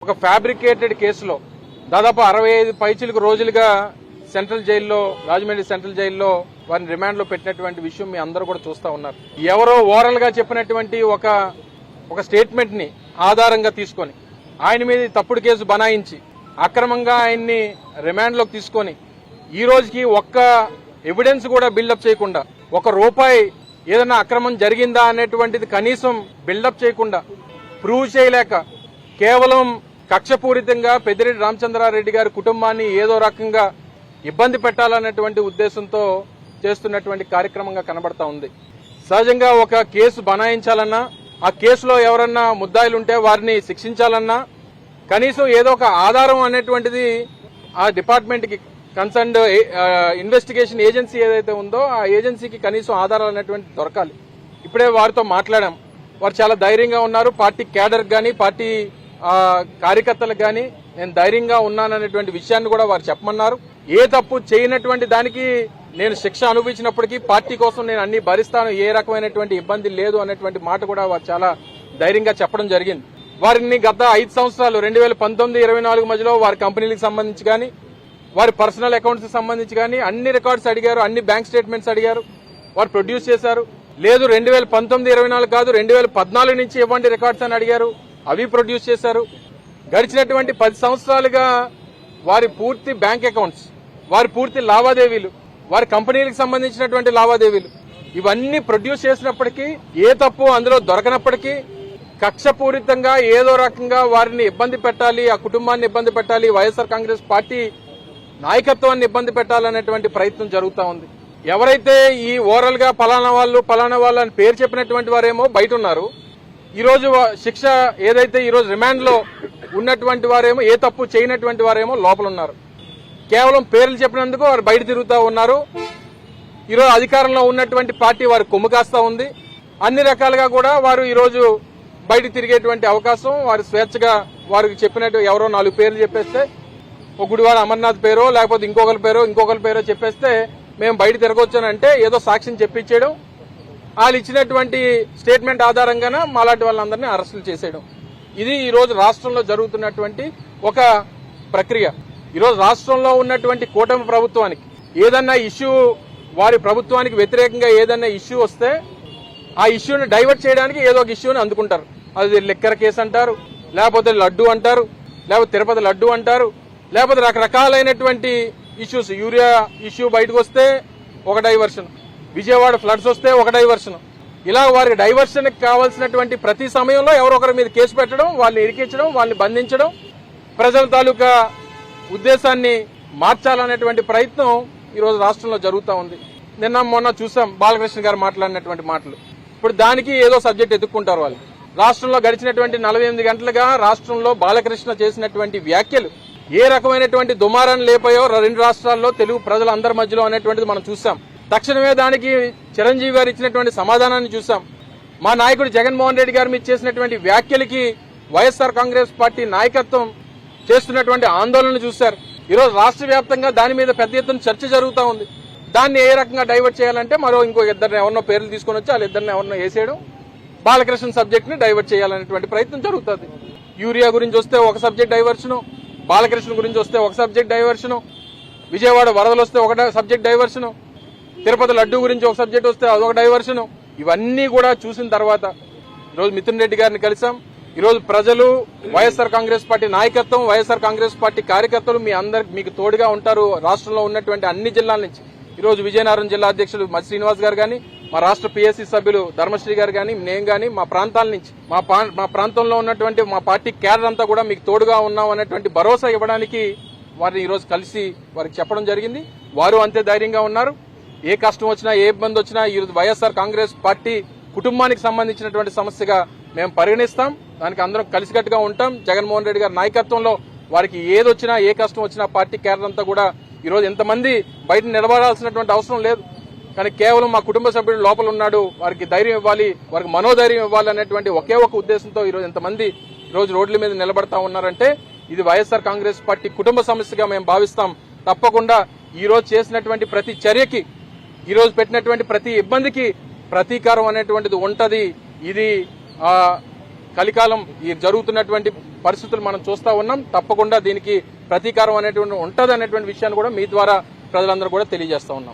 ఒక ఫ్యాబ్రికేటెడ్ కేసులో దాదాపు 65 పైచిలకు రోజులుగా సెంట్రల్ జైల్లో, రాజమండ్రి సెంట్రల్ జైల్లో వారిని రిమాండ్ లో పెట్టినటువంటి విషయం మీ అందరూ కూడా చూస్తా ఉన్నారు. ఎవరో ఓరల్ గా చెప్పినటువంటి ఒక స్టేట్మెంట్ ని ఆధారంగా తీసుకొని ఆయన మీద తప్పుడు కేసు బనాయించి అక్రమంగా ఆయన్ని రిమాండ్ లోకి తీసుకొని ఈ రోజుకి ఒక్క ఎవిడెన్స్ కూడా బిల్డప్ చేయకుండా, ₹1 ఏదైనా అక్రమం జరిగిందా అనేటువంటిది కనీసం బిల్డప్ చేయకుండా, ప్రూవ్ చేయలేక కేవలం కక్షపూరితంగా పెద్దిరెడ్డి రామచంద్రారెడ్డి గారి కుటుంబాన్ని ఏదో రకంగా ఇబ్బంది పెట్టాలనేటువంటి ఉద్దేశంతో చేస్తున్నటువంటి కార్యక్రమంగా కనబడతా ఉంది. సహజంగా ఒక కేసు బనాయించాలన్నా, ఆ కేసులో ఎవరన్నా ముద్దాయిలుంటే వారిని శిక్షించాలన్నా కనీసం ఏదో ఒక ఆధారం అనేటువంటిది ఆ డిపార్ట్మెంట్ కి కన్సర్న్డ్ ఇన్వెస్టిగేషన్ ఏజెన్సీ ఏదైతే ఉందో ఆ ఏజెన్సీకి కనీసం ఆధారాలు అనేటువంటి దొరకాలి. ఇప్పుడే వారితో మాట్లాడాం. వారు చాలా ధైర్యంగా ఉన్నారు. పార్టీ క్యాడర్ గాని, పార్టీ కార్యకర్తలకు గాని నేను ధైర్యంగా ఉన్నాననేటువంటి విషయాన్ని కూడా వారు చెప్పమన్నారు. ఏ తప్పు చేయనటువంటి దానికి నేను శిక్ష అనుభవించినప్పటికీ పార్టీ కోసం నేను అన్ని భరిస్తాను, ఏ రకమైనటువంటి ఇబ్బంది లేదు అనేటువంటి మాట కూడా వారు చాలా ధైర్యంగా చెప్పడం జరిగింది. వారిని గత 5 సంవత్సరాలు 2019-24 మధ్యలో వారి కంపెనీలకు సంబంధించి కానీ, వారి పర్సనల్ అకౌంట్స్ కి సంబంధించి కానీ అన్ని రికార్డ్స్ అడిగారు, అన్ని బ్యాంక్ స్టేట్మెంట్స్ అడిగారు. వారు ప్రొడ్యూస్ చేశారు. లేదు 2019-24 కాదు 2014 నుంచి ఇవ్వండి రికార్డ్స్ అని అడిగారు, అవి ప్రొడ్యూస్ చేశారు. గడిచినటువంటి 10 సంవత్సరాలుగా వారి పూర్తి బ్యాంక్ అకౌంట్స్, వారి పూర్తి లావాదేవీలు, వారి కంపెనీలకు సంబంధించినటువంటి లావాదేవీలు ఇవన్నీ ప్రొడ్యూస్ చేసినప్పటికీ ఏ తప్పు అందులో దొరకనప్పటికీ కక్షపూరితంగా ఏదో రకంగా వారిని ఇబ్బంది పెట్టాలి, ఆ కుటుంబాన్ని ఇబ్బంది పెట్టాలి, వైఎస్ఆర్ కాంగ్రెస్ పార్టీ నాయకత్వాన్ని ఇబ్బంది పెట్టాలనేటువంటి ప్రయత్నం జరుగుతూ ఉంది. ఎవరైతే ఈ ఓరల్ గా పలానా వాళ్ళు అని పేరు చెప్పినటువంటి వారేమో బయట ఉన్నారు. ఈ రోజు శిక్ష ఏదైతే ఈ రోజు రిమాండ్ లో ఉన్నటువంటి వారేమో, ఏ తప్పు చేయనటువంటి వారేమో లోపల ఉన్నారు. కేవలం పేర్లు చెప్పినందుకు వారు బయట తిరుగుతూ ఉన్నారు. ఈరోజు అధికారంలో ఉన్నటువంటి పార్టీ వారు కొమ్ము కాస్తా ఉంది. అన్ని రకాలుగా కూడా వారు ఈ రోజు బయట తిరిగేటువంటి అవకాశం, వారు స్వేచ్ఛగా వారికి చెప్పినట్టు ఎవరో 4 పేర్లు చెప్పేస్తే, ఒక గుడివాడ అమర్నాథ్ పేరో లేకపోతే ఇంకొకరి పేరో చెప్పేస్తే మేము బయట తిరగొచ్చానంటే ఏదో సాక్ష్యం చెప్పించేయడం, వాళ్ళు ఇచ్చినటువంటి స్టేట్మెంట్ ఆధారంగానే మాలాంటి వాళ్ళందరినీ అరెస్టులు చేసేయడం. ఇది ఈ రోజు రాష్ట్రంలో జరుగుతున్నటువంటి ఒక ప్రక్రియ. ఈరోజు రాష్ట్రంలో ఉన్నటువంటి కూటమి ప్రభుత్వానికి ఏదన్నా ఇష్యూ, వారి ప్రభుత్వానికి వ్యతిరేకంగా ఏదన్నా ఇష్యూ వస్తే ఆ ఇష్యూని డైవర్ట్ చేయడానికి ఏదో ఒక ఇష్యూని అందుకుంటారు. అది లిక్కర్ కేసు అంటారు, లేకపోతే లడ్డు అంటారు, లేకపోతే తిరుపతి లడ్డు అంటారు, లేకపోతే రకరకాలైనటువంటి ఇష్యూస్. యూరియా ఇష్యూ బయటకు వస్తే ఒక డైవర్షన్, విజయవాడ ఫ్లడ్స్ వస్తే ఒక డైవర్షన్. ఇలా వారికి డైవర్షన్ కావాల్సినటువంటి ప్రతి సమయంలో ఎవరో ఒకరి మీద కేసు పెట్టడం, వాళ్ళని ఇరికించడం, వాళ్ళని బంధించడం, ప్రజల తాలూకా ఉద్దేశాన్ని మార్చాలనేటువంటి ప్రయత్నం ఈరోజు రాష్ట్రంలో జరుగుతూ ఉంది. నిన్న మొన్న చూసాం బాలకృష్ణ గారు మాట్లాడినటువంటి మాటలు. ఇప్పుడు దానికి ఏదో సబ్జెక్ట్ ఎత్తుక్కుంటారు వాళ్ళు. రాష్ట్రంలో గడిచినటువంటి 48 గంటలుగా రాష్ట్రంలో బాలకృష్ణ చేసినటువంటి వ్యాఖ్యలు ఏ రకమైనటువంటి దుమారాన్ని లేపాయో 2 రాష్ట్రాల్లో తెలుగు ప్రజలందరి మధ్యలో అనేటువంటిది మనం చూసాం. తక్షణమే దానికి చిరంజీవి గారు ఇచ్చినటువంటి సమాధానాన్ని చూసాం. మా నాయకుడు జగన్మోహన్ రెడ్డి గారి మీద చేసినటువంటి వ్యాఖ్యలకి వైఎస్ఆర్ కాంగ్రెస్ పార్టీ నాయకత్వం చేస్తున్నటువంటి ఆందోళన చూశారు. ఈరోజు రాష్ట్ర వ్యాప్తంగా దాని మీద పెద్ద ఎత్తున చర్చ జరుగుతూ ఉంది. దాన్ని ఏ రకంగా డైవర్ట్ చేయాలంటే ఇంకో ఇద్దరిని ఎవరినో పేర్లు తీసుకొని వచ్చి వాళ్ళిద్దరిని ఎవరినో వేసేయడం, బాలకృష్ణ సబ్జెక్ట్ ని డైవర్ట్ చేయాలనేటువంటి ప్రయత్నం జరుగుతుంది. యూరియా గురించి వస్తే ఒక సబ్జెక్ట్ డైవర్షను, బాలకృష్ణ గురించి వస్తే ఒక సబ్జెక్ట్ డైవర్షను, విజయవాడ వరదలు వస్తే ఒక సబ్జెక్ట్ డైవర్షను, తిరుపతి లడ్డు గురించి ఒక సబ్జెక్ట్ వస్తే అదొక డైవర్షను. ఇవన్నీ కూడా చూసిన తర్వాత ఈరోజు మిథున్ రెడ్డి గారిని కలిసాం. ఈరోజు ప్రజలు, వైఎస్ఆర్ కాంగ్రెస్ పార్టీ నాయకత్వం, వైఎస్ఆర్ కాంగ్రెస్ పార్టీ కార్యకర్తలు మీకు తోడుగా ఉంటారు. రాష్ట్రంలో ఉన్నటువంటి అన్ని జిల్లాల నుంచి ఈరోజు విజయనగరం జిల్లా అధ్యక్షులు మధ్య శ్రీనివాస్ గారు గాని, మా రాష్ట్ర పిఎస్సి సభ్యులు ధర్మశ్రీ గారు గాని, నేను గాని, మా ప్రాంతాల నుంచి మా ప్రాంతంలో ఉన్నటువంటి మా పార్టీ క్యాడర్ అంతా కూడా మీకు తోడుగా ఉన్నాం అనేటువంటి భరోసా ఇవ్వడానికి వారిని ఈరోజు కలిసి వారికి చెప్పడం జరిగింది. వారు అంతే ధైర్యంగా ఉన్నారు. ఏ కష్టం వచ్చినా, ఏ ఇబ్బంది వచ్చినా ఈరోజు వైఎస్ఆర్ కాంగ్రెస్ పార్టీ కుటుంబానికి సంబంధించినటువంటి సమస్యగా మేము పరిగణిస్తాం. దానికి అందరం కలిసికట్టుగా ఉంటాం. జగన్మోహన్ రెడ్డి గారి నాయకత్వంలో వారికి ఏదొచ్చినా, ఏ కష్టం వచ్చినా పార్టీ క్యాడర్ అంతా కూడా ఈరోజు ఎంతమంది బయట నిలబడాల్సినటువంటి అవసరం లేదు. కానీ కేవలం మా కుటుంబ సభ్యుడు లోపల ఉన్నాడు, వారికి ధైర్యం ఇవ్వాలి, వారికి మనోధైర్యం ఇవ్వాలి అనేటువంటి ఒకే ఒక ఉద్దేశంతో ఈరోజు ఎంతమంది ఈరోజు రోడ్ల మీద నిలబడతా ఉన్నారంటే ఇది వైఎస్ఆర్ కాంగ్రెస్ పార్టీ కుటుంబ సమస్యగా మేము భావిస్తాం. తప్పకుండా ఈ రోజు చేసినటువంటి ప్రతి చర్యకి, ఈ రోజు పెట్టినటువంటి ప్రతి ఇబ్బందికి ప్రతీకారం అనేటువంటిది ఉంటది. ఇది కలికాలం ఈ జరుగుతున్నటువంటి పరిస్థితులు మనం చూస్తా ఉన్నాం. తప్పకుండా దీనికి ప్రతీకారం అనేటువంటి ఉంటది అనేటువంటి విషయాన్ని కూడా మీ ద్వారా ప్రజలందరూ కూడా తెలియజేస్తా ఉన్నాం.